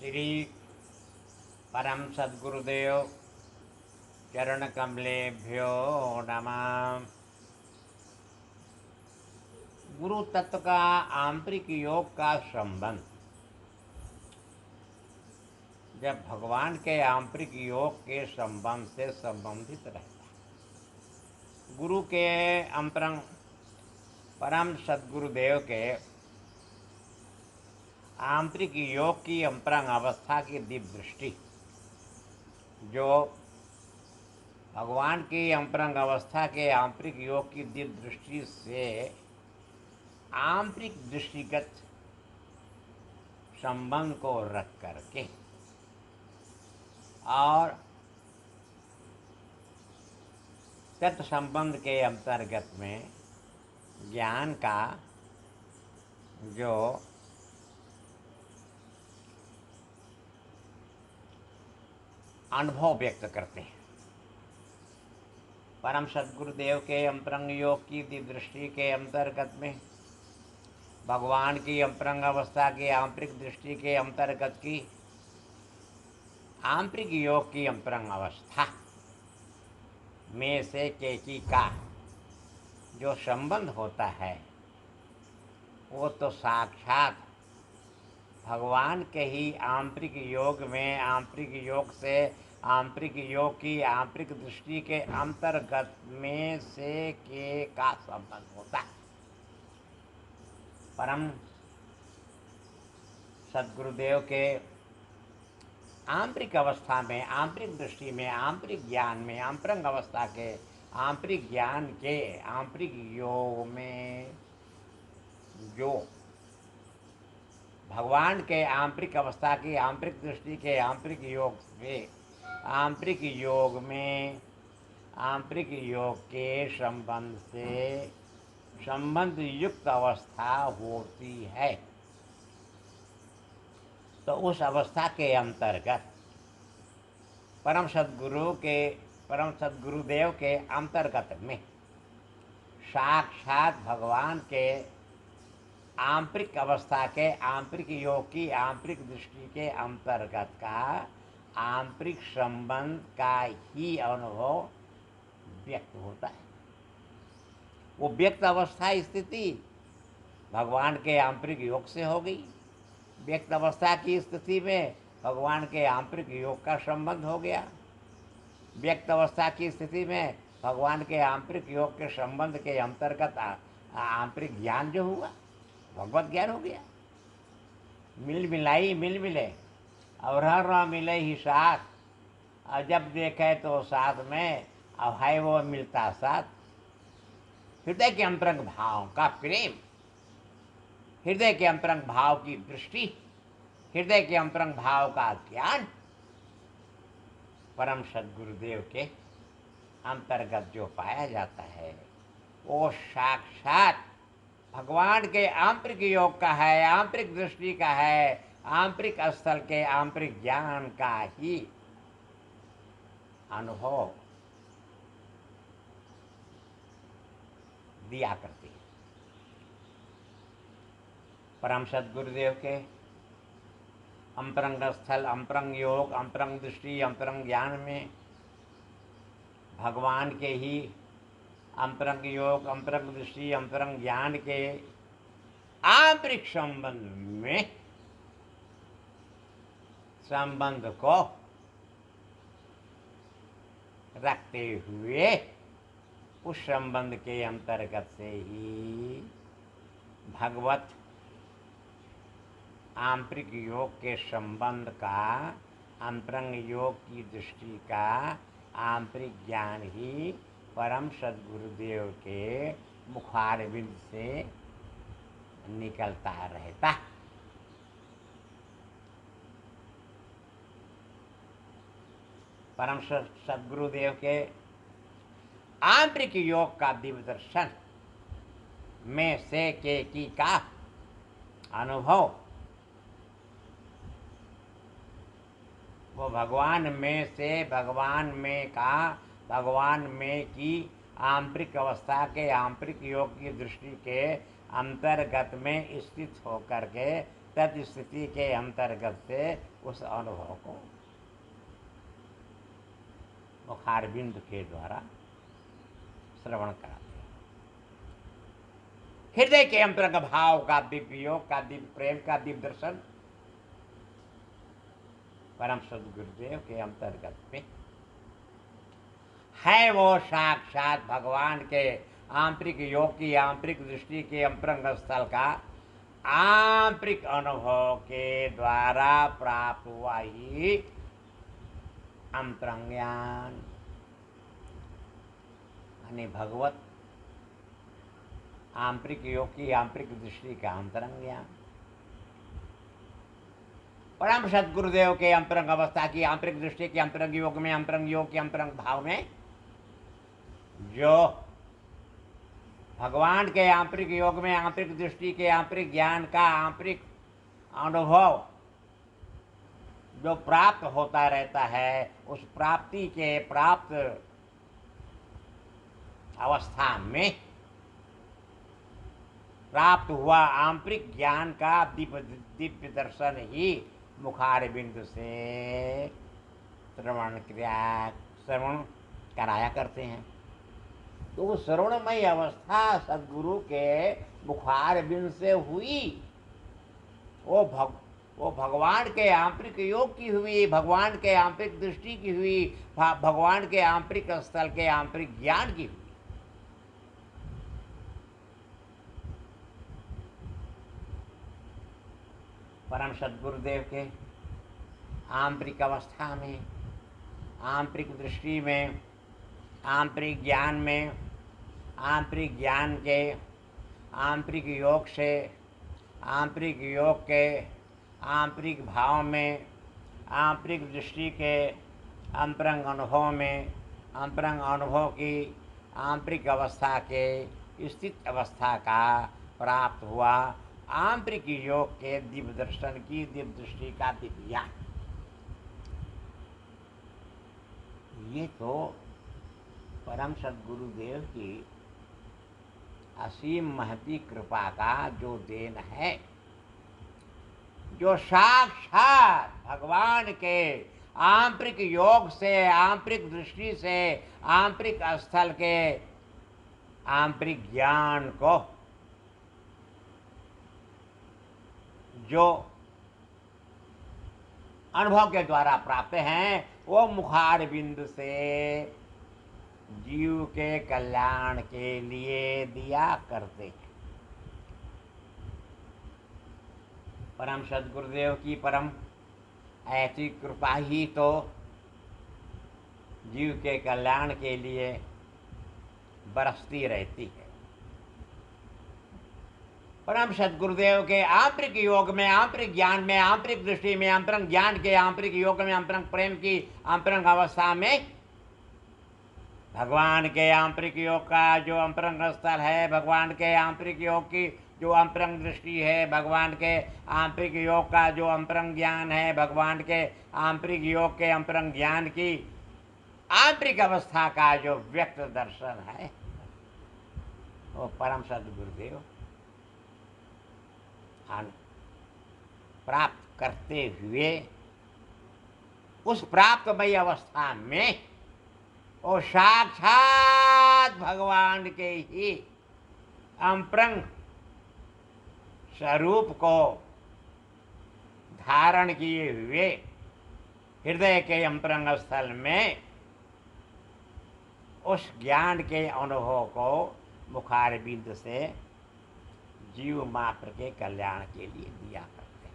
श्री परम सद्गुरुदेव चरण कमलेभ्यो नमः। गुरु तत्व का आंतरिक योग का संबंध जब भगवान के आंतरिक योग के संबंध से संबंधित रहता है। गुरु के अंतरंग परम सद्गुरुदेव के आंतरिक योग की अंतरंग अवस्था की दिव्य दृष्टि, जो भगवान की अंतरंग अवस्था के आंतरिक योग की दिव्य दृष्टि से आंतरिक दृष्टिगत संबंध को रख करके और तत् संबंध के अंतर्गत में ज्ञान का जो अनुभव व्यक्त करते हैं। परम सद्गुरुदेव के अंतरंग योग की दिव्य दृष्टि के अंतर्गत में भगवान की अंतरंग अवस्था की आंतरिक दृष्टि के अंतर्गत की आंतरिक योग की अंतरंग अवस्था में से केकी का जो संबंध होता है वो तो साक्षात भगवान के ही आंतरिक योग में आंतरिक योग से आंतरिक योग की आंतरिक दृष्टि के अंतर्गत में से के का संबंध होता है। परम सद्गुरुदेव के आंतरिक अवस्था में आंतरिक दृष्टि में आंतरिक ज्ञान में अंतरंग अवस्था के आंतरिक ज्ञान के आंतरिक योग में जो भगवान के आंतरिक अवस्था की आंतरिक दृष्टि के आंतरिक योग से आंतरिक योग में आंतरिक योग के संबंध से संबंध युक्त अवस्था होती है, तो उस अवस्था के अंतर्गत परम सद्गुरुदेव के अंतर्गत में साक्षात भगवान के आंतरिक अवस्था के आंतरिक योग की आंतरिक दृष्टि के अंतर्गत का आंतरिक संबंध का ही अनुभव व्यक्त होता है। वो व्यक्त अवस्था स्थिति भगवान के आंतरिक योग से हो गई। व्यक्त अवस्था की स्थिति में भगवान के आंतरिक योग का संबंध हो गया। व्यक्त अवस्था की स्थिति में भगवान के आंतरिक योग के संबंध के अंतर्गत आंतरिक ज्ञान जो हुआ भगवत ज्ञान हो गया। मिल मिले और हर मिले ही साथ, और जब देखे तो साथ में अब है वो मिलता साथ। हृदय के अंतरंग भाव का प्रेम, हृदय के अंतरंग भाव की दृष्टि, हृदय के अंतरंग भाव का ज्ञान परम सद्गुरुदेव के अंतर्गत जो पाया जाता है वो साक्षात भगवान के आंतरिक योग का है, आंतरिक दृष्टि का है, आंतरिक स्थल के आंतरिक ज्ञान का ही अनुभव दिया करती है। परम सद्गुरुदेव के अंतरंग स्थल, अंतरंग योग, अंतरंग दृष्टि, अंतरंग ज्ञान में भगवान के ही अंतरंग योग, अंतरंग दृष्टि, अंतरंग ज्ञान के आंतरिक संबंध को रखते हुए उस संबंध के अंतर्गत से ही भगवत आंतरिक योग के संबंध का, अंतरंग योग की दृष्टि का आंतरिक ज्ञान ही परम सद्गुरुदेव के मुखारबिंद से निकलता रहता। परम सद्गुरुदेव के आंतरिक योग का दिव्य दर्शन में से के की का अनुभव वो भगवान में से भगवान में का भगवान में की आंतरिक अवस्था के आंतरिक योग की दृष्टि के अंतर्गत में स्थित होकर के तत्स्थिति के अंतर्गत से उस अनुभव को मुखारबिंद के द्वारा श्रवण कराते हैं। हृदय के अंतर्गत भाव का दिव्य योग का दिव्य प्रेम का दिव्य दर्शन परम सद्गुरुदेव के अंतर्गत में है। वो साक्षात भगवान के आंतरिक योग की आंतरिक दृष्टि के अंतरंग स्थल का आंतरिक अनुभव के द्वारा प्राप्त हुआ ही अंतरंग ज्ञान यानी भगवत आंतरिक योग की आंतरिक दृष्टि का अंतरंग ज्ञान परम सद्गुरुदेव के अंतरंग अवस्था की आंतरिक दृष्टि के अंतरंग योग में अंतरंग योग के अंतरंग भाव में जो भगवान के आंतरिक योग में आंतरिक दृष्टि के आंतरिक ज्ञान का आंतरिक अनुभव जो प्राप्त होता रहता है, उस प्राप्ति के प्राप्त अवस्था में प्राप्त हुआ आंतरिक ज्ञान का दिव्य दर्शन ही मुखारबिंद से श्रवण कराया करते हैं। तो वो श्रवणमय अवस्था सद्गुरु के मुखारबिंद से हुई, वो भगवान के आंतरिक योग की हुई, भगवान के आंतरिक दृष्टि की हुई, भगवान के आंतरिक स्थल के आंतरिक ज्ञान की हुई। परम सद्गुरुदेव के आंतरिक अवस्था में, आंतरिक दृष्टि में, आंतरिक ज्ञान में, आंतरिक ज्ञान के आंतरिक योग से, आंतरिक योग के आंतरिक भाव में, आंतरिक दृष्टि के अंतरंग अनुभव में, अंतरंग अनुभव की आंतरिक अवस्था के स्थित अवस्था का प्राप्त हुआ आंतरिक योग के दिव्य दर्शन की दिव्य दृष्टि का दिव्य ज्ञान। ये तो परम सद्गुरुदेव की असीम महती कृपा का जो देन है, जो साक्षात भगवान के आंतरिक योग से, आंतरिक दृष्टि से, आंतरिक स्थल के आंतरिक ज्ञान को जो अनुभव के द्वारा प्राप्त हैं, वो मुखारबिंद से जीव के कल्याण के लिए दिया करते हैं। परम सद्गुरुदेव की परम ऐसी कृपा ही तो जीव के कल्याण के लिए बरसती रहती है। परम सद्गुरुदेव के आंतरिक योग में, आंतरिक ज्ञान में, आंतरिक दृष्टि में, अंतरंग ज्ञान के आंतरिक योग में, अंतरंग प्रेम की अंतरंग अवस्था में भगवान के आंतरिक योग का जो अंतरंग स्थल है, भगवान के आंतरिक योग की जो अंतरंग दृष्टि है, भगवान के आंतरिक योग का जो अंतरंग ज्ञान है, भगवान के आंतरिक योग के अंतरंग ज्ञान की आंतरिक अवस्था का जो व्यक्त दर्शन है, वो परम सद्गुरुदेव प्राप्त करते हुए उस प्राप्तमय अवस्था में वो साक्षात भगवान के ही अंतरंग स्वरूप को धारण किए हुए हृदय के अंतरंग स्थल में उस ज्ञान के अनुभव को मुखारबिंद से जीव मात्र के कल्याण के लिए दिया करते हैं।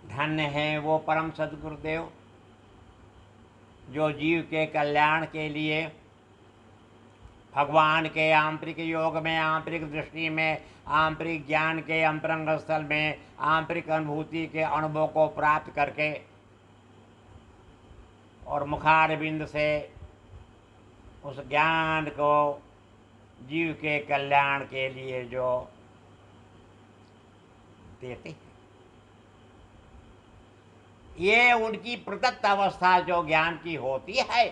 धन्य है वो परम सद्गुरुदेव जो जीव के कल्याण के लिए भगवान के आंतरिक योग में, आंतरिक दृष्टि में, आंतरिक ज्ञान के अंतरंग स्थल में, आंतरिक अनुभूति के अनुभव को प्राप्त करके और मुखारबिंद से उस ज्ञान को जीव के कल्याण के लिए जो देते हैं, ये उनकी प्रदत्त अवस्था जो ज्ञान की होती है,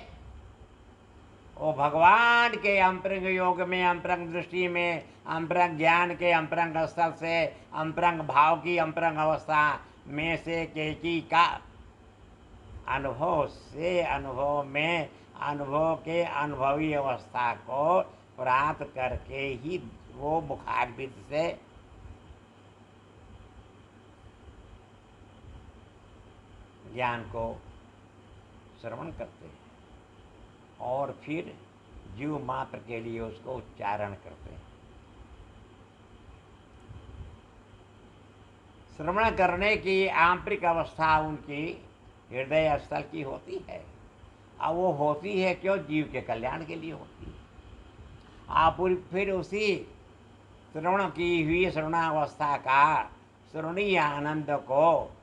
वो भगवान के अंतरंग योग में, अंतरंग दृष्टि में, अंतरंग ज्ञान के अंतरंग स्तर से, अंतरंग भाव की अंतरंग अवस्था में से केकी का अनुभव से अनुभव में, अनुभव के अनुभवी अवस्था को प्राप्त करके ही वो मुखारबिंद से ज्ञान को श्रवण करते हैं और फिर जीव मात्र के लिए उसको उच्चारण करते हैं। श्रवण करने की आंतरिक अवस्था उनकी हृदय स्थल की होती है। अब वो होती है क्यों? जीव के कल्याण के लिए होती है। आप फिर उसी श्रवण की हुई श्रवणावस्था का श्रवणीय आनंद को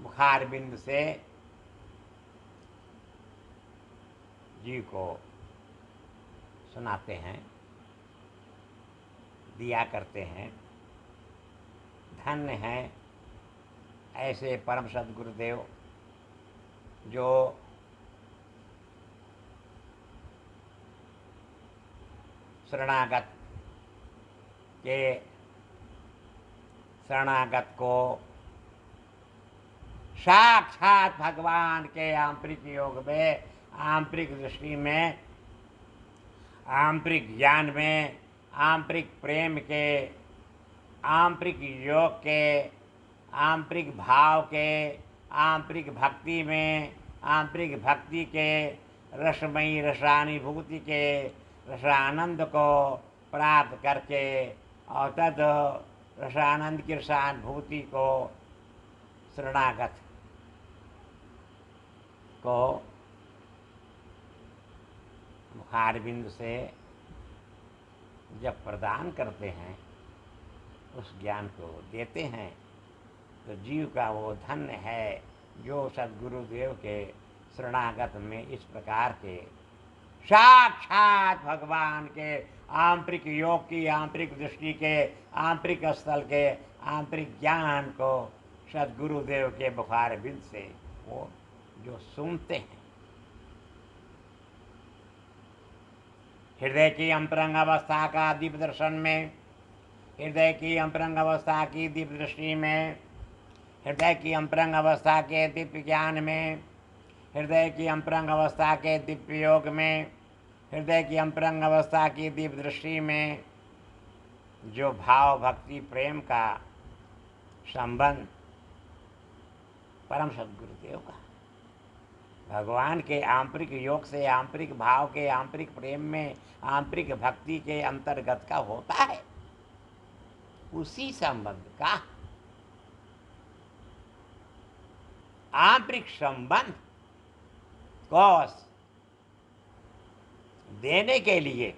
मुखारबिंद से जीव को सुनाते हैं, दिया करते हैं। धन्य है ऐसे परम सद्गुरुदेव जो शरणागत को साक्षात भगवान के आंतरिक योग में, आंतरिक दृष्टि में, आंतरिक ज्ञान में, आंतरिक प्रेम के, आंतरिक योग के, आंतरिक भाव के, आंतरिक भक्ति में, आंतरिक भक्ति के रसमयी रसानुभूति के रसानंद को प्राप्त करके और तद रसानंद की रसानुभूति को शरणागत को मुखारबिंद से जब प्रदान करते हैं, उस ज्ञान को देते हैं, तो जीव का वो धन्य है जो सद्गुरुदेव के शरणागत में इस प्रकार के साक्षात भगवान के आंतरिक योग की, आंतरिक दृष्टि के, आंतरिक स्थल के आंतरिक ज्ञान को सद्गुरुदेव के मुखारबिंद से वो जो सुनते हैं, हृदय की अंतरंग अवस्था का दिव्य दर्शन में, हृदय की अंतरंग अवस्था की दिव्य दृष्टि में, हृदय की अंतरंग अवस्था के दिव्य ज्ञान में, हृदय की अंतरंग अवस्था के दिव्य योग में, हृदय की अंतरंग अवस्था की दिव्य दृष्टि में जो भाव भक्ति प्रेम का संबंध परम सद्गुरुदेव का भगवान के आंतरिक योग से, आंतरिक भाव के, आंतरिक प्रेम में, आंतरिक भक्ति के अंतर्गत का होता है, उसी संबंध का आंतरिक संबंध को देने के लिए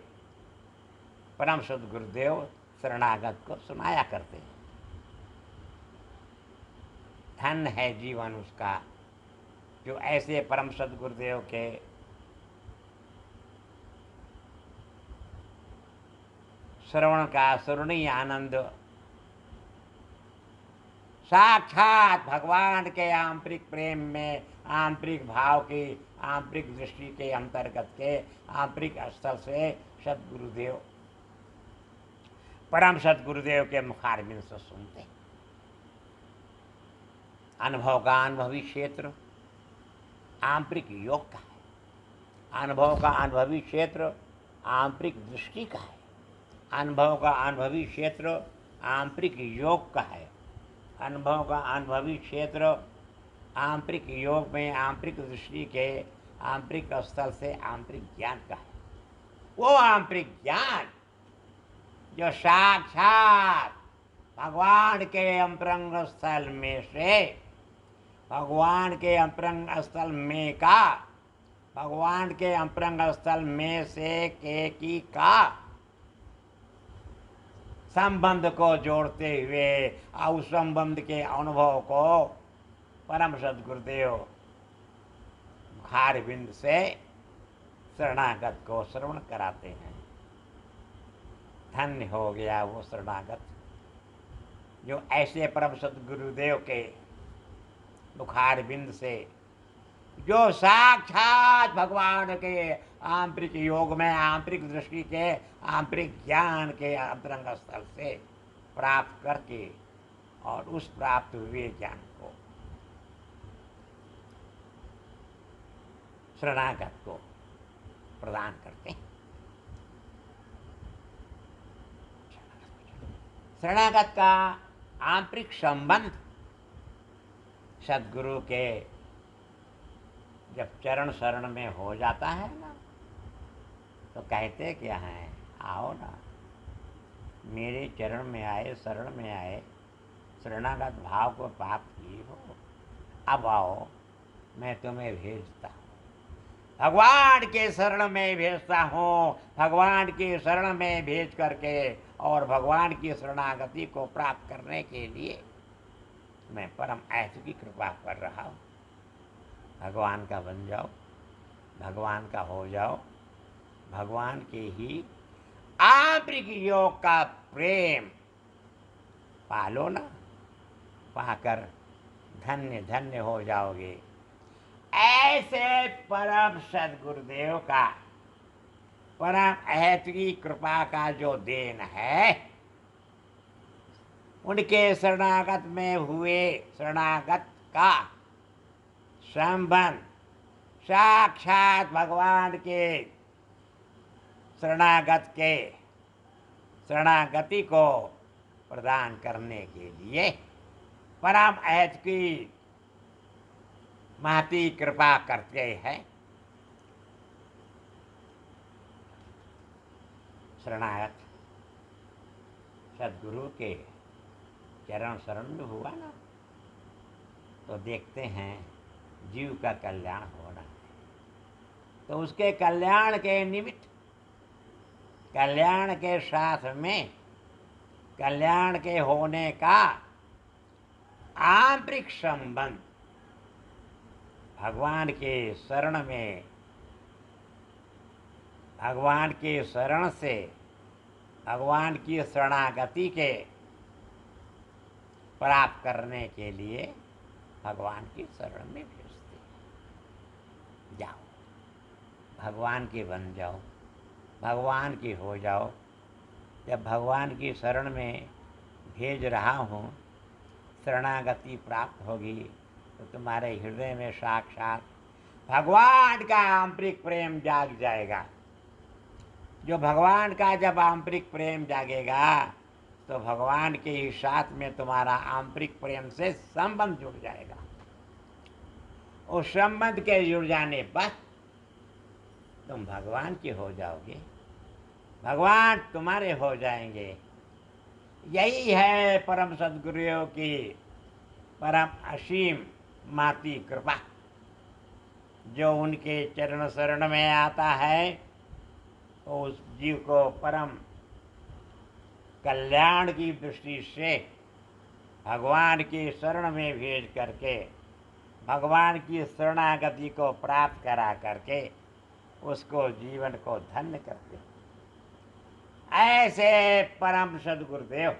परम सद्गुरुदेव शरणागत को सुनाया करते हैं। धन्य है जीवन उसका जो ऐसे परम सद्गुरुदेव के श्रवण का श्रवणीय आनंद साक्षात भगवान के आंतरिक प्रेम में, आंतरिक भाव की, आंतरिक दृष्टि के अंतर्गत के आंतरिक स्थल से सद्गुरुदेव, परम सद्गुरुदेव के मुखारबिंद से सुनते हैं। अनुभव का अनुभवी क्षेत्र आंतरिक योग का है, अनुभव का अनुभवी क्षेत्र आंतरिक दृष्टि का है, अनुभव का अनुभवी क्षेत्र आंतरिक योग का है, अनुभव का अनुभवी क्षेत्र आंतरिक योग में, आंतरिक दृष्टि के आंतरिक स्थल से आंतरिक ज्ञान का है। वो आंतरिक ज्ञान जो साक्षात भगवान के अंतरंग स्थल में से, भगवान के अंतरंग स्थल में का, भगवान के अंतरंग स्थल में से के की का संबंध को जोड़ते हुए उस संबंध के अनुभव को परम सद्गुरुदेव मुखारबिंद से शरणागत को श्रवण कराते हैं। धन्य हो गया वो शरणागत जो ऐसे परम सद्गुरुदेव के मुखारबिंद से जो साक्षात भगवान के आंतरिक योग में, आंतरिक दृष्टि के, आंतरिक ज्ञान के अंतरंग स्थल से प्राप्त करके और उस प्राप्त हुए ज्ञान को शरणागत को प्रदान करते हैं। शरणागत का आंतरिक संबंध सद्गुरु के जब चरण शरण में हो जाता है ना, तो कहते क्या हैं, आओ ना, मेरे चरण में आए, शरण में आए, शरणागत भाव को प्राप्त किए हो, अब आओ, मैं तुम्हें भेजता हूँ, भगवान के शरण में भेजता हूँ। भगवान के शरण में भेज करके और भगवान की शरणागति को प्राप्त करने के लिए मैं परम ऐसे की कृपा कर रहा हूँ। भगवान का बन जाओ, भगवान का हो जाओ, भगवान के ही आंतरिक योग का प्रेम पालो ना, पाकर धन्य धन्य हो जाओगे। ऐसे परम सद्गुरुदेव का परम ऐसी कृपा का जो देन है, उनके शरणागत में हुए शरणागत का संबंध साक्षात भगवान के शरणागत के शरणागति को प्रदान करने के लिए परम ऐत की महती कृपा करते हैं। शरणागत सद्गुरु के चरण शरण में हुआ ना, तो देखते हैं जीव का कल्याण होना है, तो उसके कल्याण के निमित्त, कल्याण के साथ में कल्याण के होने का आंतरिक संबंध भगवान के शरण में, भगवान के शरण से, भगवान की शरणागति के प्राप्त करने के लिए भगवान की शरण में भेजते हैं। जाओ, भगवान के बन जाओ, भगवान की हो जाओ। जब भगवान की शरण में भेज रहा हूँ, शरणागति प्राप्त होगी, तो तुम्हारे हृदय में साक्षात भगवान का आंतरिक प्रेम जाग जाएगा। जो भगवान का जब आंतरिक प्रेम जागेगा, तो भगवान के ही साथ में तुम्हारा आंतरिक प्रेम से संबंध जुड़ जाएगा। उस संबंध के जुड़ जाने पर तुम भगवान के हो जाओगे, भगवान तुम्हारे हो जाएंगे। यही है परम सद्गुरुओं की परम असीम माती कृपा। जो उनके चरण शरण में आता है, तो उस जीव को परम कल्याण की दृष्टि से भगवान की शरण में भेज करके, भगवान की शरणागति को प्राप्त करा करके उसको जीवन को धन्य करते। ऐसे परम सद्गुरुदेव,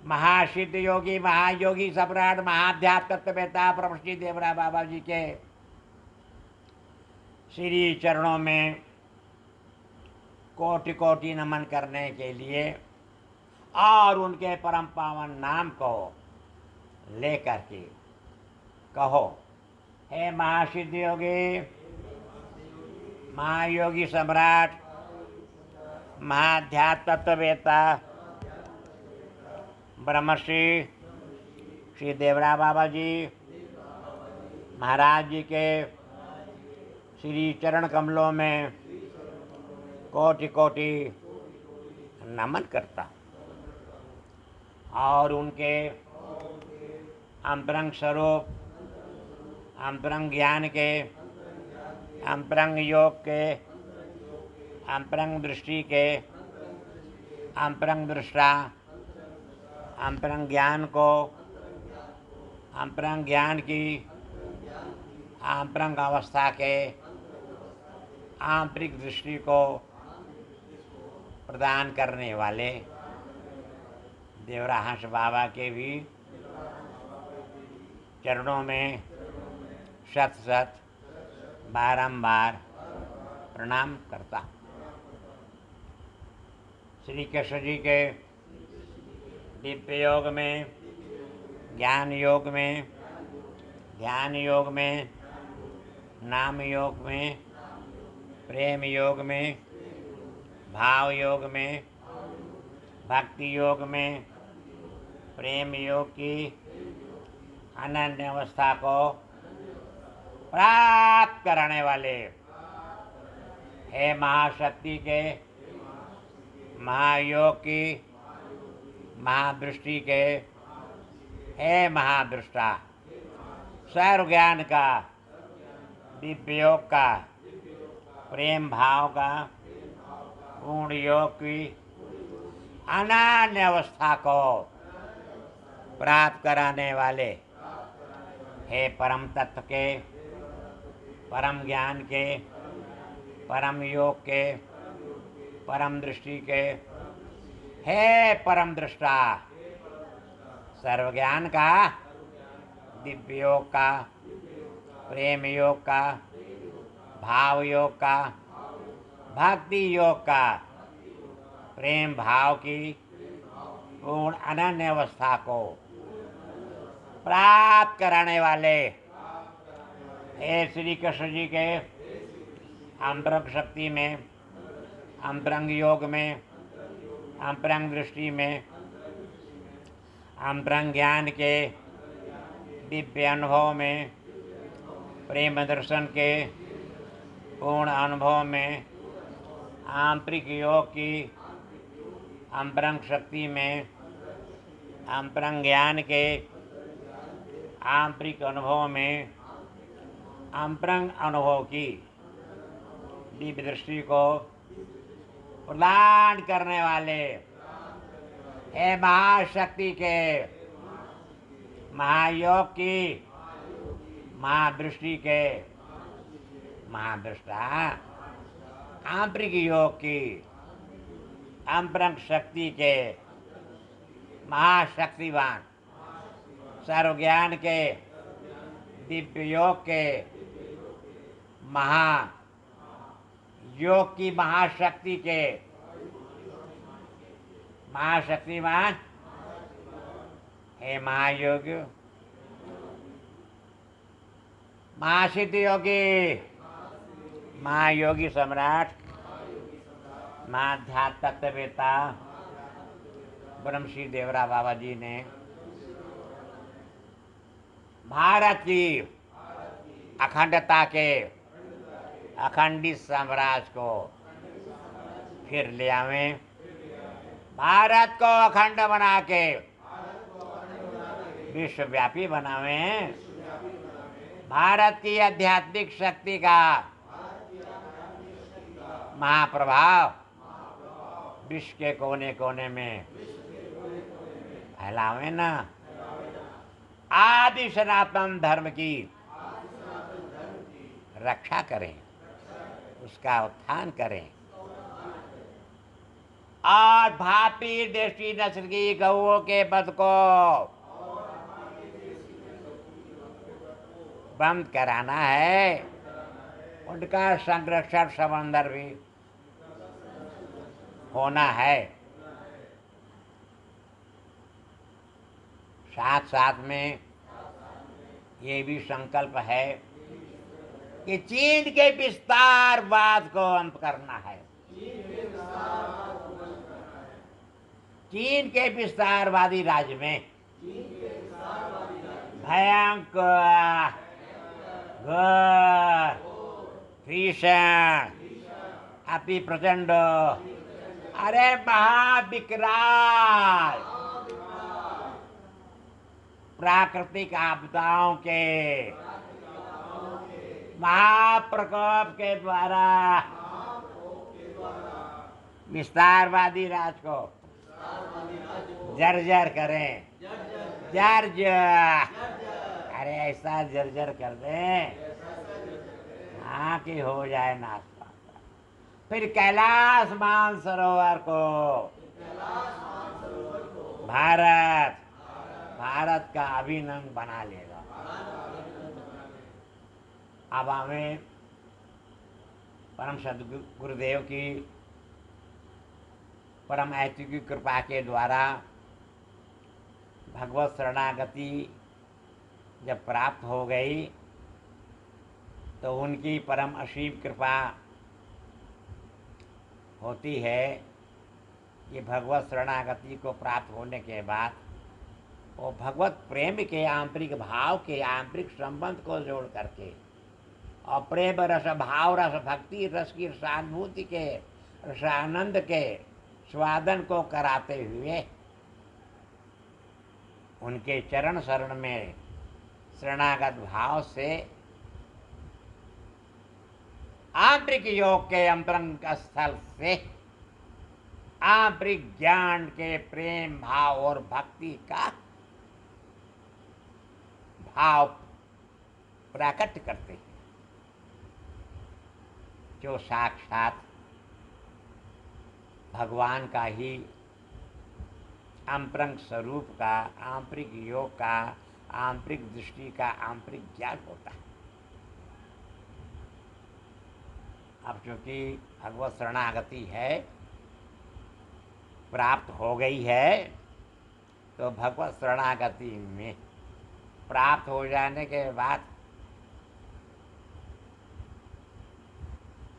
महासिद्ध योगी, महायोगी, सम्राट, महाध्यात्म तत्ववेता ब्रह्म श्री देवरा बाबा जी के श्री चरणों में कोटि कोटि नमन करने के लिए और उनके परम पावन नाम को लेकर के कहो, हे महासिद्ध योगी, महायोगी सम्राट, महाध्यात्म तत्ववेता ब्रह्मश्री श्री देवरा बाबा जी महाराज जी के श्री चरण कमलों में कोटि कोटि नमन करता और उनके अंतरंग स्वरूप, अंतरंग ज्ञान के, अंतरंग योग के, अंतरंग दृष्टि के, अंतरंग दृष्टा, अंतरंग ज्ञान को, अंतरंग ज्ञान की अंतरंग अवस्था के आंतरिक दृष्टि को प्रदान करने वाले देवरा हंस बाबा के भी चरणों में शत शत बारंबार प्रणाम करता। श्री कृष्ण जी के दिव्य योग में, ज्ञान योग में, ध्यान योग में, नाम योग में, प्रेम योग में, भाव योग में, भक्ति योग में, प्रेम योग की अनन्य अवस्था को प्राप्त कराने वाले हे महाशक्ति के, महायोग की, महादृष्टि के, हे महादृष्टा, सर्व ज्ञान का, दिव्य योग का, प्रेम भाव का, पूर्ण योग की अनन्य अवस्था को प्राप्त कराने वाले हे परम तत्व के, परम ज्ञान के, परम योग के, परम दृष्टि के, हे परम दृष्टा, सर्व ज्ञान का, दिव्य योग का, प्रेम योग का, भाव योग का, भक्ति योग का, प्रेम भाव की पूर्ण अनन्य अवस्था को प्राप्त कराने वाले हे श्री कृष्ण जी के अंतरंग शक्ति में, अंतरंग योग में, अंतरंग दृष्टि में, अंतरंग ज्ञान के दिव्य अनुभव में, प्रेम दर्शन के पूर्ण अनुभव में, आंतरिक योग की अंतरंग शक्ति में, अंतरंग ज्ञान के आंतरिक अनुभव में, अंतरंग अनुभव की दिव्य दृष्टि को प्रदान करने वाले हे महाशक्ति के, महायोग की, महादृष्टि के, महादृष्टा, आंतरिक योग की, अंतरंग शक्ति के, महाशक्तिवान, सर्व ज्ञान के, दिव्य योग के, महा योग की महाशक्ति के, महाशक्तिवान हे महायोगी, महासिद्ध योगी, महायोगी सम्राट, महाध्यात्म तत्ववेता ब्रह्मश्री देवरा बाबा जी ने भारत की अखंडता के अखंडित साम्राज्य को फिर ले आवे, भारत को अखंड बना के विश्वव्यापी बनावे, भारत की आध्यात्मिक शक्ति का महाप्रभाव विश्व के कोने कोने में फैलावे ना, आदि सनातन धर्म की रक्षा करें, उसका उत्थान करें और भापी दृष्टि नस्ल की गौओं के वध को बंद कराना है, उनका संरक्षण समंदर भी होना है। साथ साथ में ये भी संकल्प है कि चीन के विस्तारवाद को अंत करना है, चीन के विस्तारवादी राज्य में भयंकर, घोर, भीषण, अति प्रचंड, अरे महाविकराल प्राकृतिक आपदाओं के महाप्रकोप के द्वारा विस्तारवादी राज को जर्जर करें, जर्जर, अरे ऐसा जर्जर कर दें हाँ कि हो जाए नाश, फिर कैलाश मानसरोवर को भारत का अभिन्न बना लेगा। अब हमें परम सदगुरुदेव की परम ऐति की कृपा के द्वारा भगवत शरणागति जब प्राप्त हो गई तो उनकी परम असीम कृपा होती है कि भगवत शरणागति को प्राप्त होने के बाद वो भगवत प्रेम के आंतरिक भाव के आंतरिक संबंध को जोड़ करके और प्रेम रस भाव रस भक्ति रस की सहानुभूति के रसानंद के स्वादन को कराते हुए उनके चरण शरण में शरणागत भाव से आंतरिक योग के अंतरंग स्थल से आंतरिक ज्ञान के प्रेम भाव और भक्ति का भाव प्रकट करते हैं जो साक्षात भगवान का ही आंतरिक स्वरूप का आंतरिक योग का आंतरिक दृष्टि का आंतरिक ज्ञान होता है। अब चूंकि भगवत शरणागति है प्राप्त हो गई है तो भगवत शरणागति में प्राप्त हो जाने के बाद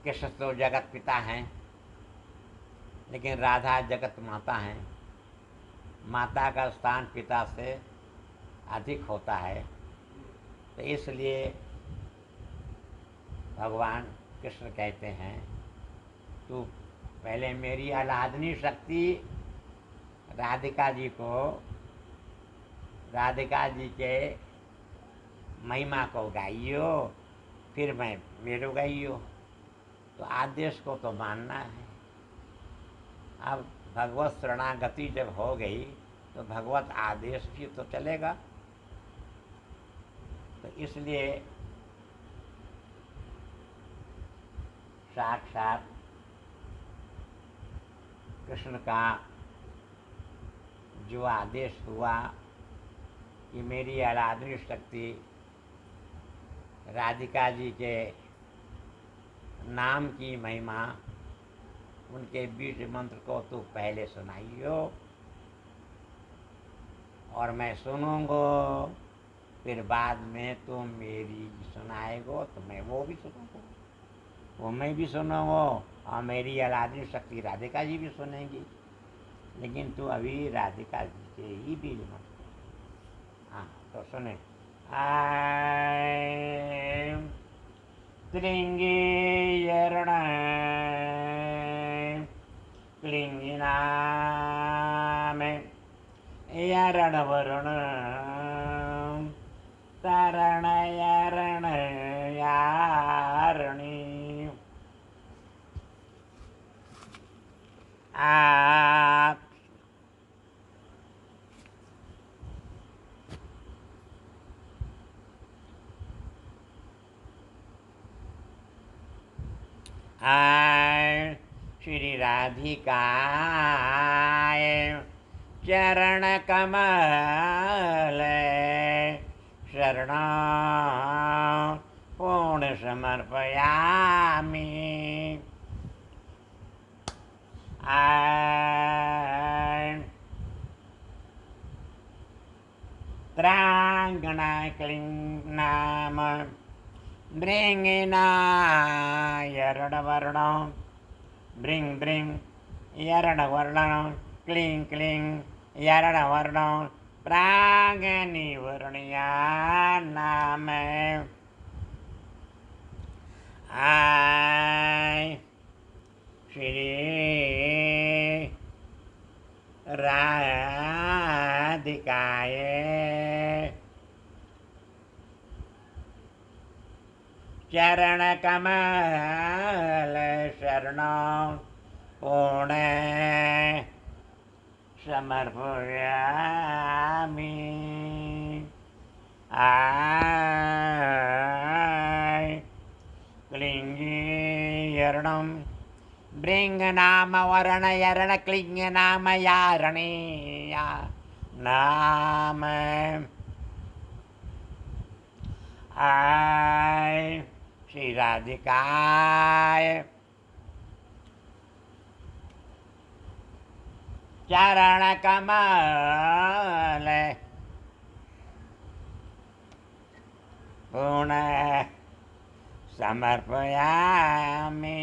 कृष्ण तो जगत पिता हैं लेकिन राधा जगत माता हैं। माता का स्थान पिता से अधिक होता है तो इसलिए भगवान कृष्ण कहते हैं तू पहले मेरी आह्लादनी शक्ति राधिका जी के महिमा को गाइयो फिर मैं मेरो गाइयो। तो आदेश को तो मानना है। अब भगवत शरणागति जब हो गई तो भगवत आदेश भी तो चलेगा। तो इसलिए साक्षात कृष्ण का जो आदेश हुआ कि मेरी आराधनी शक्ति राधिका जी के नाम की महिमा उनके बीज मंत्र को तो पहले सुनाइयो और मैं सुनूंगा फिर बाद में तुम मेरी सुनाएगो तो मैं वो भी सुनूंगा वो मैं भी सुनूंगा और मेरी आराधनी शक्ति राधिका जी भी सुनेंगी। लेकिन तू अभी राधिका जी के ही बीज मंत्र हाँ तो सुने त्रिंगीयरण क्लिंगिनाम यरण वरुण तरण यरण यारणी श्री राधिकाय चरण कमल शरण पूर्ण समर्पयामि त्रांगना क्लिं नाम ब्रिंगिनायरणवर्ण ब्रिंग ब्रिंग यरणवर्ण क्लिं क्लिं यरणवर्ण प्रांगनिवर्णया नाम आय श्री राधिकाय चरण कमल शरण पूर्ण समर्पयामि आय क्लिंगीयरणं ब्रिंग नाम वर्ण यरण क्लिंग नाम यारणीया नाम आय श्री राधिकाय चरण कमल पुनः समर्पयामि।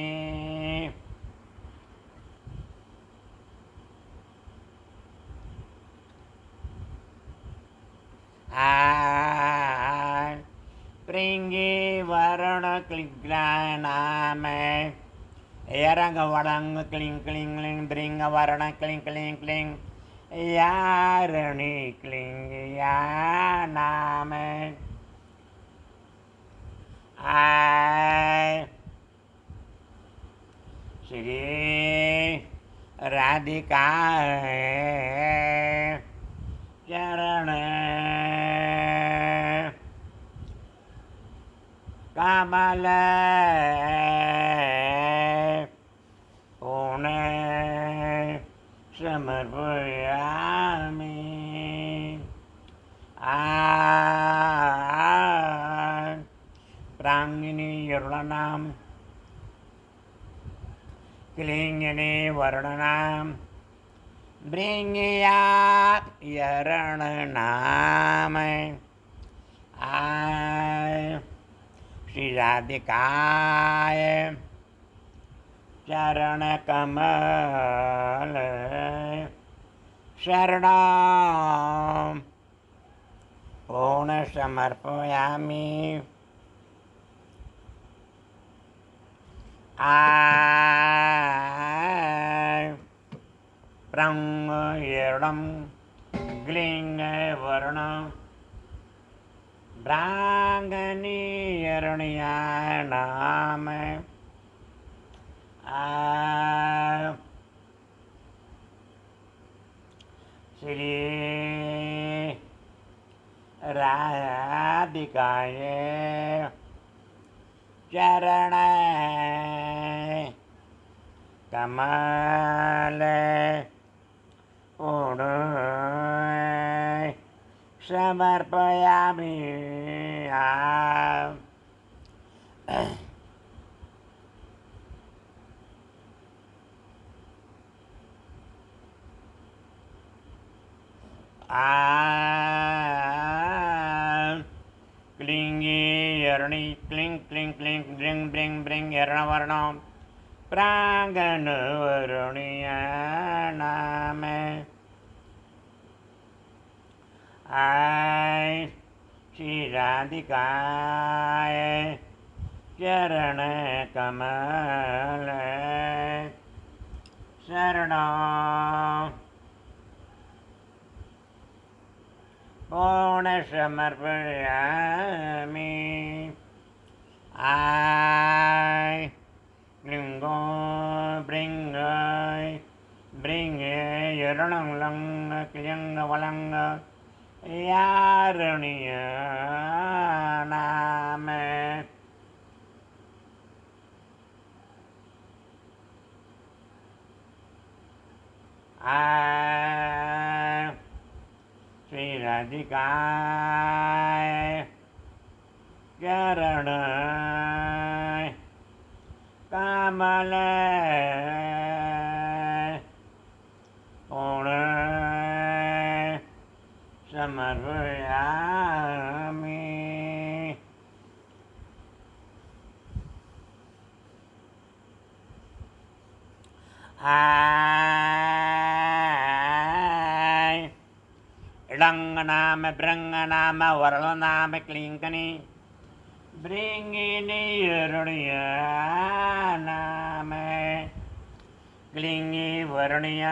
प्रिंगी वरुण क्लिंग्लानाम यरंग वड़ंग क्लिंग क्लिंग क्लिंग द्रिंग वर्ण क्लिंग क्लिंग क्लिंग यारणी क्लिंग या नाम आय श्री राधिका चरण कमल पुनः समर्पयामि। प्रांगिनी यरुणानाम क्लिंगिनी वर्णनाम ब्रिंगियात यरण नाम आय श्री राधिकाय चरण कमल शरणं पूर्ण समर्पयामि। प्रंगयणं ग्लिंग वर्ण ब्रांगनीयरण्या नाम श्री राधिकाय चरण कमल पूर्ण समर्पयामि। क्लिंगी यरणी क्लिंग क्लिंग क्लिंग ब्रिंग ब्रिंग ब्रिंग यरणवर्ण प्रांगण वरणीय नाम आय श्री राधिकाय चरण कमल शरणं पूर्ण समर्पयामि। आय लिंगो ब्रिंग ब्रिंग यरणं लंग क्लिंग वलंग यारणीय नाम आय श्री राधिकाय चरण कमल पूर्ण समर्पयामि। इडंग नाम ब्रंग नाम वरल नाम क्लिंकनी ब्रिंगिनी यरुणीय नाम क्लिंगी वर्णीय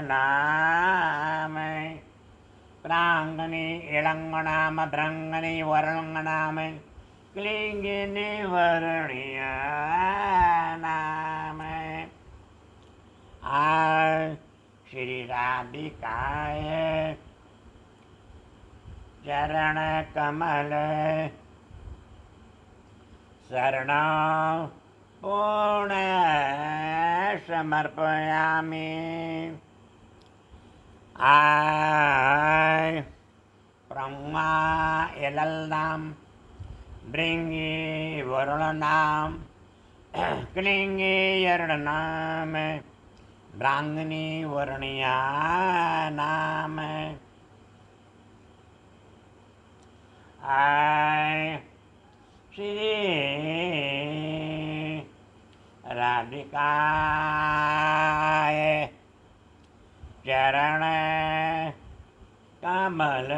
नाम प्रांगनी इडंग नाम ब्रंगनी वरंग नाम क्लिंगिनी वर्णीय नाम आय श्री राधिकाय चरण कमल शरणं पूर्ण समर्पयामि। आय ब्रह्मा यलल्नाम भृंगी वरुण नाम क्लिंगी यर्ण नाम भ्रांगनी वर्णिया नाम आय श्री राधिकाय चरण कमल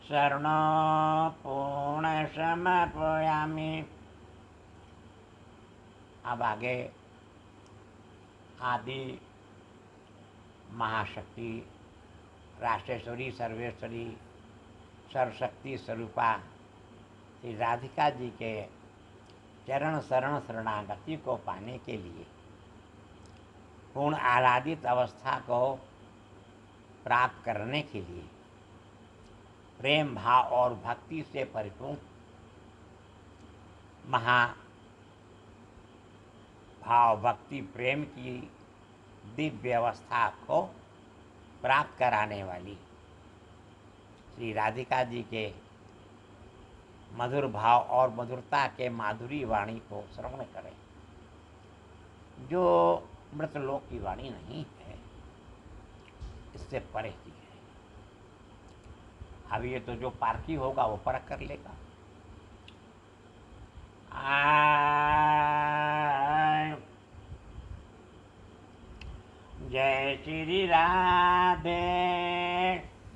शरण पूर्ण समर्पयामि। अब आगे आदि महाशक्ति राष्ट्रेश्वरी सर्वेश्वरी सर्वशक्ति स्वरूपा श्री राधिका जी के चरण शरण शरणागति को पाने के लिए, पूर्ण आराधित अवस्था को प्राप्त करने के लिए, प्रेम भाव और भक्ति से परिपूर्ण महा भाव भक्ति प्रेम की दिव्य अवस्था को प्राप्त कराने वाली श्री राधिका जी के मधुर भाव और मधुरता के माधुरी वाणी को श्रवण करें, जो मृतलोक की वाणी नहीं है, इससे परे की है। अब ये तो जो पारखी होगा वो परख कर लेगा। जय श्री राधे,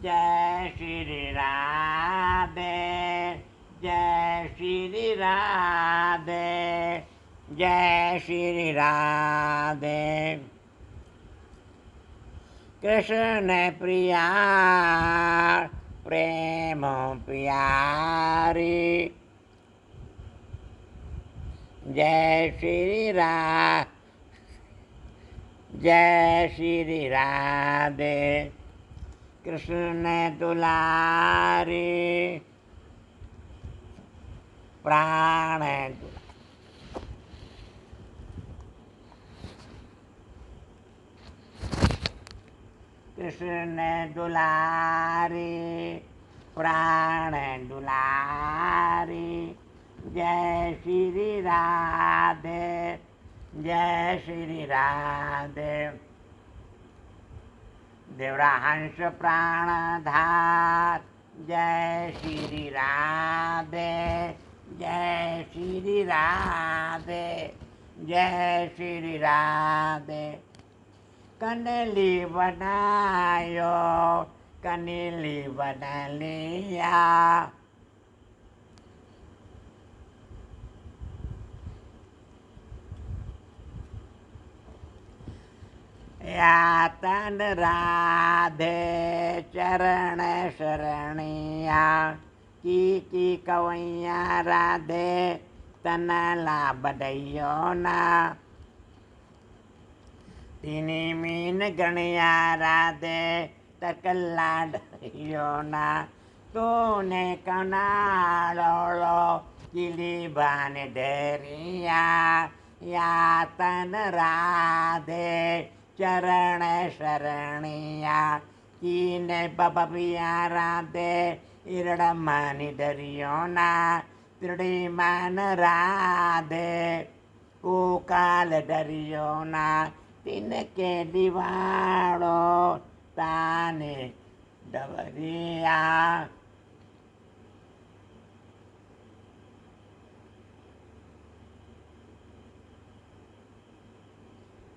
जय श्री राधे, जय श्री राधे, जय श्री राधे। कृष्ण प्रिया प्रेम प्यारी, जय श्री राधे, जय श्री राधे। कृष्ण दुलारी प्राण कृष्ण दुलारी प्राण दुलारी, जय श्री राधे, जय श्री राधे। देवरा हंस प्राणधार, जय श्री राधे, जय श्री राधे, जय श्री राधे। कनली बनायो कनली बना लिया, या तन राधे चरण शरणिया, की कवैया राधे तन ला बदैयो ना। तिनी मीन गणिया राधे तकल्ला डरियो ना। तूने कनालो किली बान डेरिया, या तन राधे चरण शरणिया, कीने बबिया राधे इरड़ मानी डरियो ना। त्रिड़ी मान राधे काल डरियो ना। तिनके दीवाड़ो ताने डबरिया,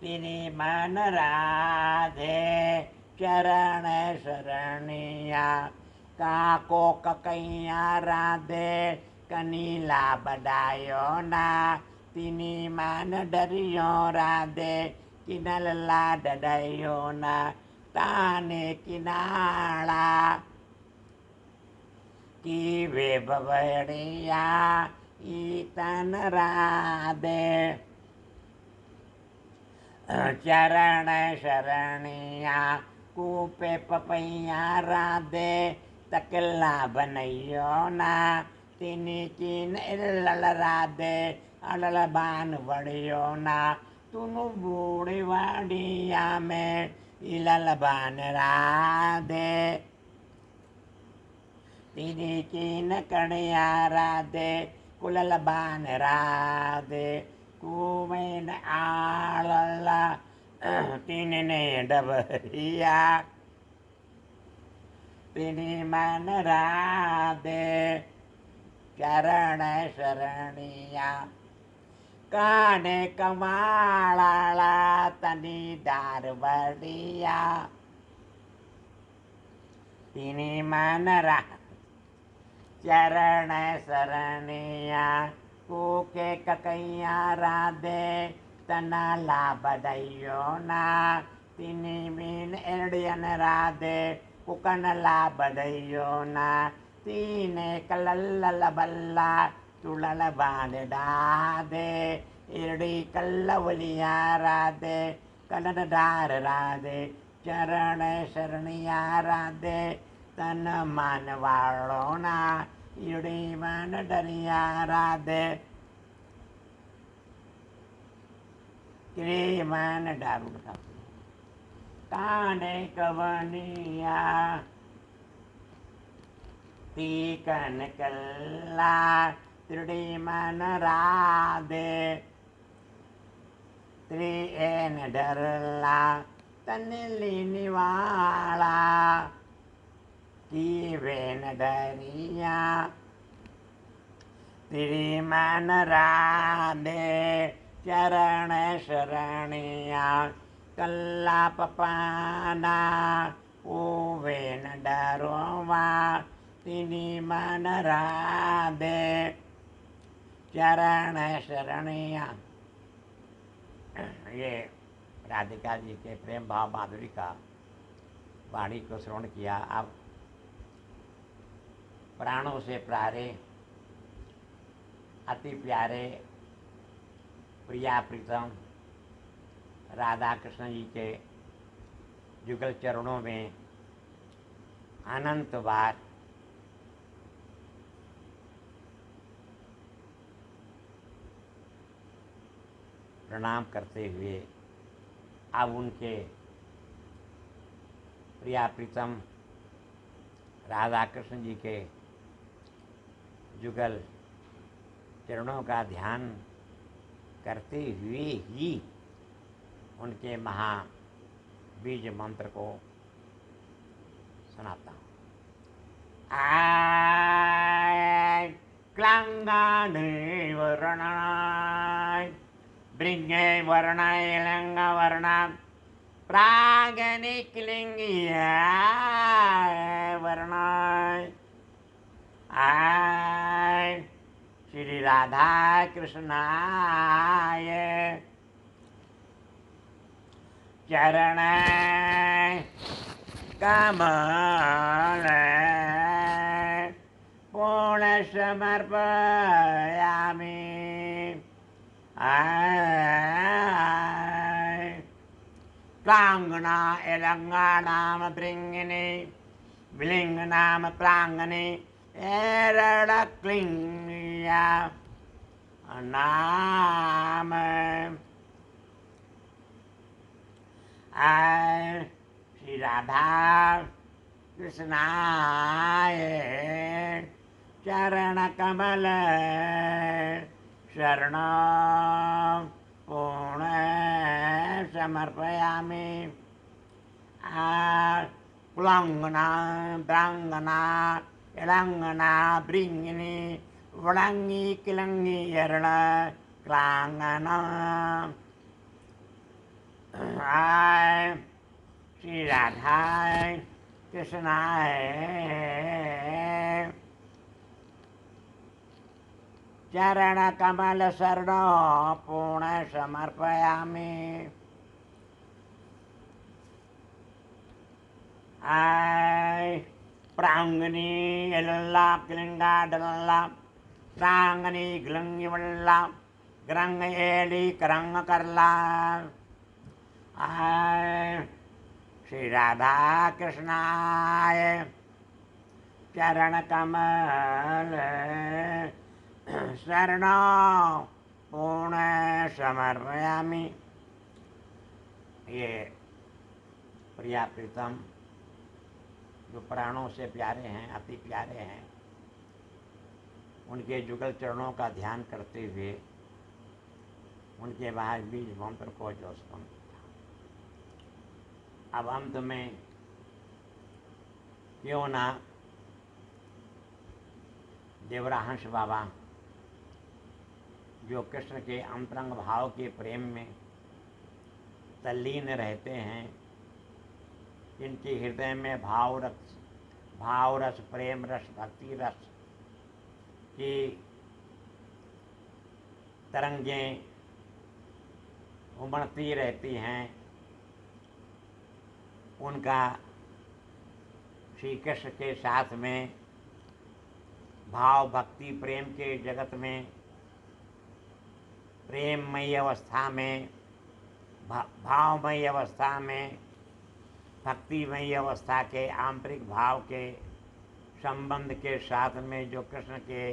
तिनी मन राधे चरण शरणिया। काको ककैया राधे कनीला बडायो ना। तिनी मन डरियो राधे किनल ला डडयो ना। ताने किनाला की वे बबड़िया, ईतन राधे चरण शरणिया। कूपे पपैया राधे तकला बनैयो ना। तिनी किन लल राधे अड़ल बान बड़ियो ना। तुनु बूढ़ी वाडिया में इलल बान राधे तिनी कीन कणिया राधे कुललबान राधे कुमेन आळला तिने डबरिया तिनी मन राधे चरण शरणिया काने कमाळाला तनी दारवडिया तिनी मन राधे चरण शरणिया कुके ककैया राधे तना लाभ दैयो ना तिनी मीन एडियन राधे कुकन लाभ दैयो ना तीने कलल बल्ला तुलल बांध डादे इरडी कल्लवलिया राधे कलन डार राधे चरण शरणिया राधे तन मन वाळो ना इरडी मन डरिया राधे किरे मन डारू काने कवनिया तीकन कल्ला त्रिडी मन राधे त्रिएन डरला तनिली निवाला की वेन डरिया त्रि मन राधे चरण शरणिया कल्ला पपाना ओवे न डरोवा तिनी मन राधे चरण शरणिया। ये राधिका जी के प्रेम भाव माधुरी का वाणी को श्रवण किया। अब प्राणों से प्यारे अति प्यारे प्रिया प्रीतम राधा कृष्ण जी के जुगल चरणों में अनंत बार प्रणाम करते हुए अब उनके प्रिया प्रीतम राधा कृष्ण जी के जुगल चरणों का ध्यान करते हुए ही उनके महाबीज मंत्र को सुनाता हूँ। आय क्लांगाने वर्णाय बृंगे वर्णाय लंग वर्णा प्रागनिक लिंगिया वर्णाय आय श्री राधा कृष्णाय चरण कमल पूर्ण समर्पयामि। प्रांगना एलंगानाम बृंगिनी विलिंगनाम प्रांगनी एरड़क्लिंगिया नाम श्री राधा कृष्णाय चरण कमल शरण पूर्ण समर्पयामि। कुलंगना ब्रांगना इलंगना बृंगिनी वड़ंगी किलंगी एरड़ क्लांगना श्री राधा कृष्णाय चरण कमल शरण पूर्ण समर्पयामि। प्रांगनी एलल्ला किलिंगा डलल्ला प्रांगनी गिलंगी वल्ला ग्रंग एली करंग करला। श्री राधा कृष्णाय चरण कमल शरण पूर्ण समर्पयामि। ये प्रिया प्रीतम जो प्राणों से प्यारे हैं, अति प्यारे हैं, उनके जुगल चरणों का ध्यान करते हुए उनके बाहर बीज मंत्र को जो अब हम तुम्हें क्यों ना देवराहंस बाबा जो कृष्ण के अंतरंग भाव के प्रेम में तल्लीन रहते हैं, इनके हृदय में भाव रस, प्रेम रस, भक्ति रस की तरंगें उमड़ती रहती हैं, उनका श्री कृष्ण के साथ में भाव भक्ति प्रेम के जगत में प्रेममयी अवस्था में, भावमयी अवस्था में, भक्तिमयी अवस्था के आंतरिक भाव के संबंध के साथ में जो कृष्ण के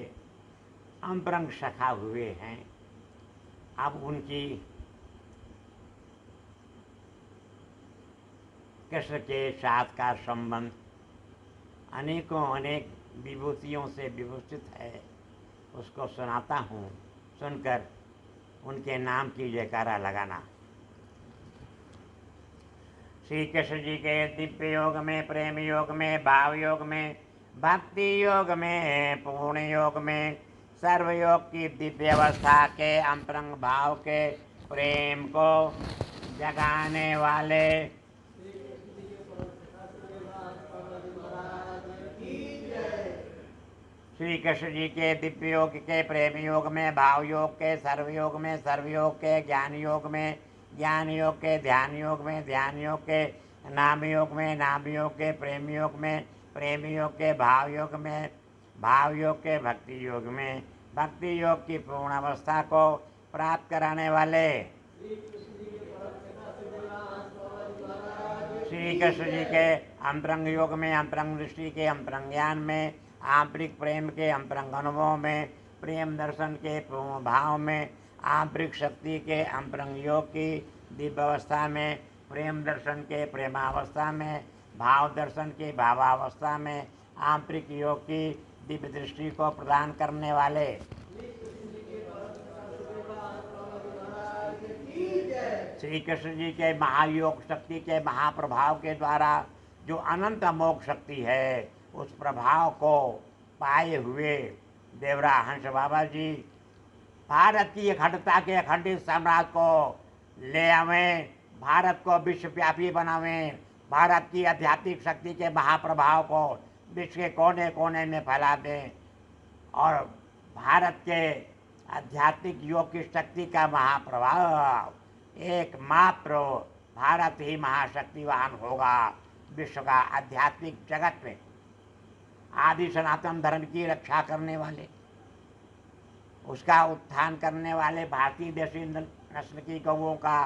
अंतरंग सखा हुए हैं, अब उनकी कृष्ण के साथ का संबंध अनेकों अनेक विभूतियों से विभूषित है, उसको सुनाता हूँ। सुनकर उनके नाम की जयकारा लगाना। श्री कृष्ण जी के दिव्य योग में, प्रेम योग में, भाव योग में, भक्ति योग में, पूर्ण योग में, सर्वयोग की दिव्य अवस्था के अंतरंग भाव के प्रेम को जगाने वाले श्री कृष्ण जी के दिव्य योग के, प्रेम योग में, भाव योग के, सर्वयोग में, सर्वयोग के, ज्ञान योग में, ज्ञान योग के, ध्यान योग में, ध्यान योग के, नाम योग में, नाम योग के, प्रेम योग में, प्रेम योग के, भाव योग में, भाव योग के, भक्ति योग में, भक्ति योग की पूर्ण अवस्था को प्राप्त कराने वाले श्री कृष्ण जी के अंतरंग योग में, अंतरंग दृष्टि के, अंतरंग ज्ञान में, आंतरिक प्रेम के अंतरंग अनुभव में, प्रेम दर्शन के पूर्ण भाव में, आंतरिक शक्ति के अंतरंग योग की दिव्य अवस्था में, प्रेम दर्शन के प्रेमावस्था में, भाव दर्शन के भावावस्था में, आंतरिक योग की दिव्य दृष्टि को प्रदान करने वाले श्री कृष्ण जी के महायोग शक्ति के महाप्रभाव के द्वारा जो अनंत अमोघ शक्ति है, उस प्रभाव को पाए हुए देवराहंस बाबा जी भारत की अखंडता के अखंडित साम्राज्य को ले आवें, भारत को विश्वव्यापी बनावें, भारत की आध्यात्मिक शक्ति के महाप्रभाव को विश्व के कोने कोने में फैला दें और भारत के आध्यात्मिक योग की शक्ति का महाप्रभाव एकमात्र भारत ही महाशक्तिवान होगा। विश्व का आध्यात्मिक जगत में आदि सनातन धर्म की रक्षा करने वाले, उसका उत्थान करने वाले, भारतीय देशी नस्ल की गौओं का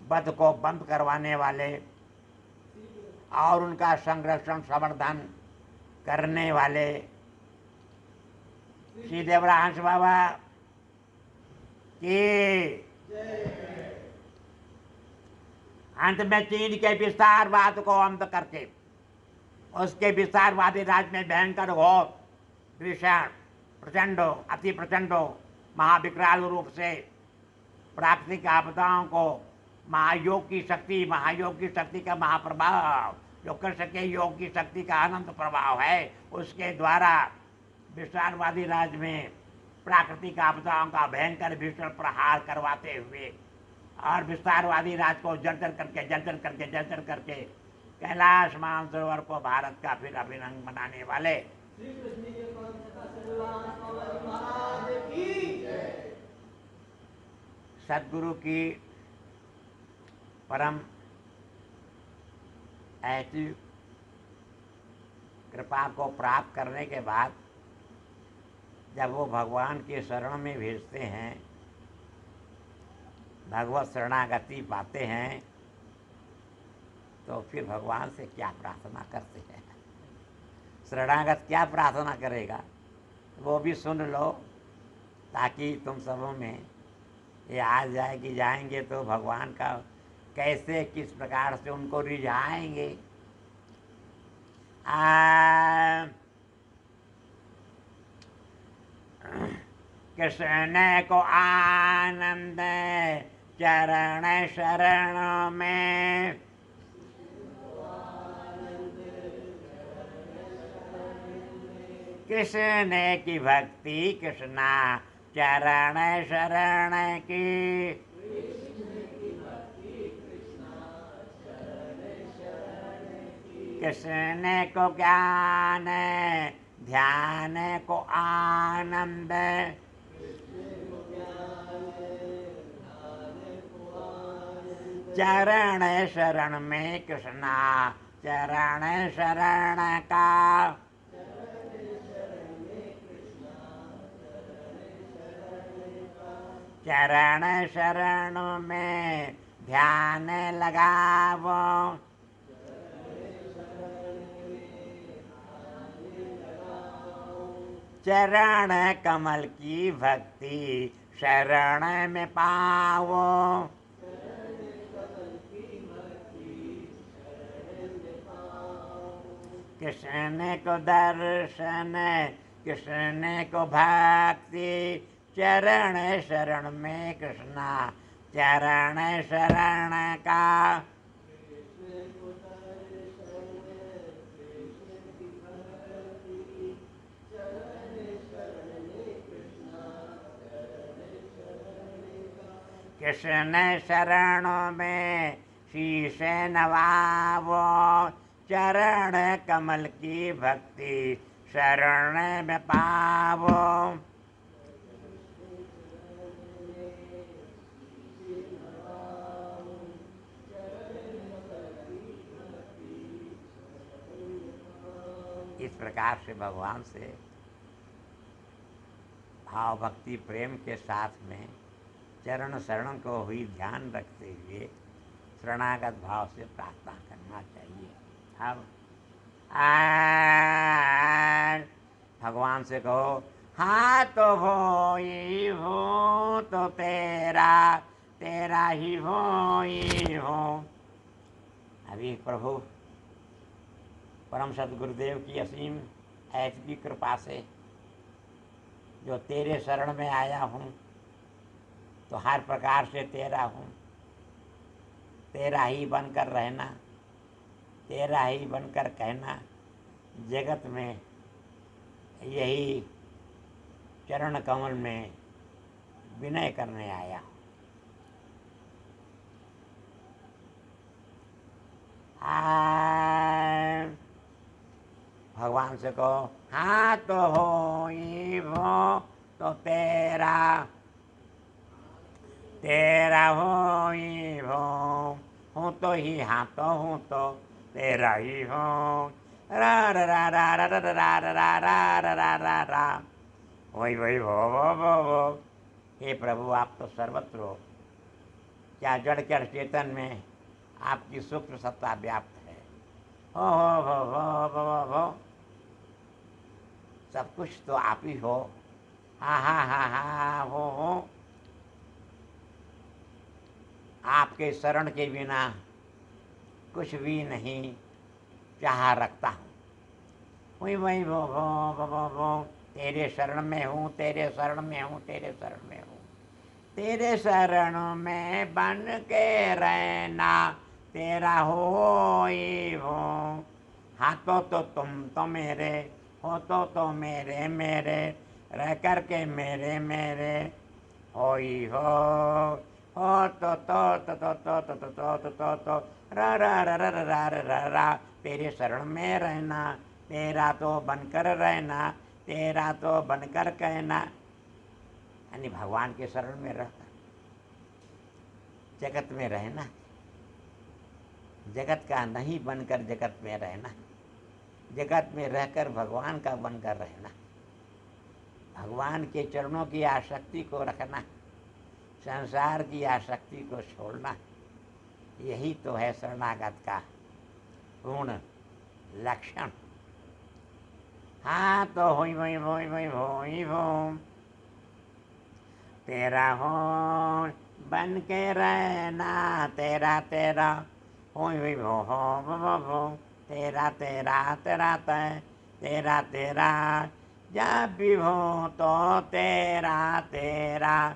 वध को बंद करवाने वाले और उनका संरक्षण संवर्धन करने वाले श्री देवराहंस बाबा की अंत में चीन के विस्तारवाद को अंत करके उसके विस्तारवादी राज में भयंकर घोर भीषण प्रचंडो अति प्रचंडो महाविकराल रूप से प्राकृतिक आपदाओं को महायोग की शक्ति का महाप्रभाव जो कृष्ण के योग की शक्ति का अनंत प्रभाव है, उसके द्वारा विस्तारवादी राज में प्राकृतिक आपदाओं का भयंकर भीषण प्रहार करवाते हुए और विस्तारवादी राज को जर्जर करके कैलाश मानसरोवर को भारत का फिर अभिनंग बनाने वाले सद्गुरु की परम ऐसी कृपा को प्राप्त करने के बाद जब वो भगवान के शरण में भेजते हैं, भगवत शरणागति पाते हैं, तो फिर भगवान से क्या प्रार्थना करते हैं। शरणागत क्या प्रार्थना करेगा वो भी सुन लो, ताकि तुम सबों में ये आ जाए कि जाएंगे तो भगवान का कैसे किस प्रकार से उनको रिझाएंगे, आ कृष्ण को आनंद चरण शरण में, कृष्ण की भक्ति कृष्णा चरण शरण की, कृष्ण को ज्ञान ध्यान को आनंद, चरण शरण में कृष्णा चरण शरण का, चरण शरण में ध्यान लगावो, चरण कमल की भक्ति शरण में पावो, कृष्ण को दर्शन कृष्ण को भक्ति, चरण शरण में कृष्णा चरण शरण का, कृष्ण शरण में शीश नवावो, चरण कमल की भक्ति शरण में पावो, इस प्रकार से भगवान से भाव भक्ति प्रेम के साथ में चरण शरण को हुई ध्यान रखते हुए शरणागत भाव से प्रार्थना करना चाहिए। अब भगवान से कहो, हाँ तो हो ही हो तो तेरा तेरा ही हो ही हो। अभी प्रभु परम सद्गुरुदेव की असीम ऐसी कृपा से जो तेरे शरण में आया हूँ तो हर प्रकार से तेरा हूँ, तेरा ही बनकर रहना, तेरा ही बनकर कहना, जगत में यही चरण कमल में विनय करने आया हूँ। भगवान से कहो, हाँ तो हो ही हो तो तेरा तेरा हो ही हो, हूँ तो ही हाँ तो हूँ तो तेरा ही हो, रा रा रा रा रा रा रा रा रा रा रा रा रा रा, वही वही वो। हे प्रभु, आप तो सर्वत्र हो, क्या जड़ जड़ चेतन में आपकी सूक्ष्म सत्ता व्याप्त है। हो सब कुछ तो आप ही हो। हा हो। आपके शरण के बिना कुछ भी नहीं चाह रखता हूँ। वही वो तेरे शरण में हूँ, तेरे शरण में हूँ, तेरे शरण में हूँ, तेरे शरण में बन के रहना, तेरा हो ही हो। हाँ तो तुम तो मेरे हो, तो मेरे मेरे रह करके मेरे मेरे हो ही हो तो रा रा रा रा रा रा रा, तेरे शरण में रहना, तेरा तो बनकर रहना, तेरा तो बनकर कहना। यानी भगवान के शरण में रहकर जगत में रहना, जगत का नहीं बनकर जगत में रहना, जगत में रहकर भगवान का बनकर रहना, भगवान के चरणों की आसक्ति को रखना, संसार की आसक्ति को छोड़ना, यही तो है शरणागत का पूर्ण लक्षण। हाँ तो हो तेरा हो बन के रहना, तेरा तेरा हो तेरा तेरा तेरा तेरा तेरा, जब भी हो तो तेरा तेरा,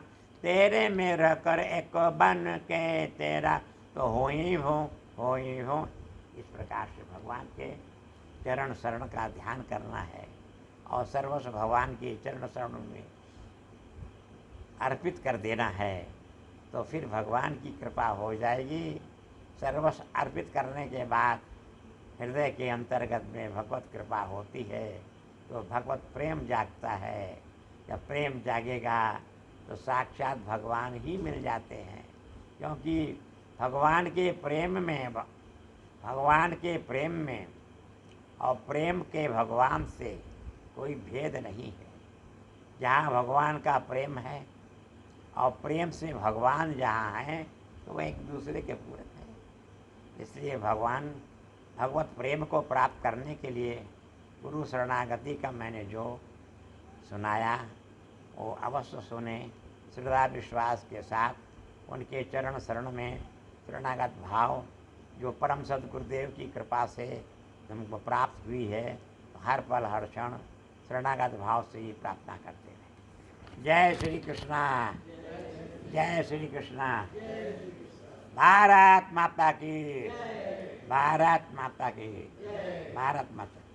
तेरे में रहकर एक बन के तेरा, तो हो ही हो। इस प्रकार से भगवान के चरण शरण का ध्यान करना है और सर्वस्व भगवान के चरण शरण में अर्पित कर देना है, तो फिर भगवान की कृपा हो जाएगी। सर्वस्व अर्पित करने के बाद हृदय के अंतर्गत में भगवत कृपा होती है, तो भगवत प्रेम जागता है। जब प्रेम जागेगा तो साक्षात भगवान ही मिल जाते हैं, क्योंकि भगवान के प्रेम में और प्रेम के भगवान से कोई भेद नहीं है। जहाँ भगवान का प्रेम है और प्रेम से भगवान जहाँ हैं, तो वह एक दूसरे के पूरक हैं। इसलिए भगवत प्रेम को प्राप्त करने के लिए गुरु शरणागति का मैंने जो सुनाया वो अवश्य सुने, श्रद्धा विश्वास के साथ उनके चरण शरण में शरणागत भाव जो परम सद्गुरुदेव की कृपा से हमको प्राप्त हुई है, हर पल हर क्षण शरणागत भाव से ही प्रार्थना करते रहे। जय श्री कृष्णा, जय श्री कृष्णा। भारत माता की, भारत माता की, भारत माता की।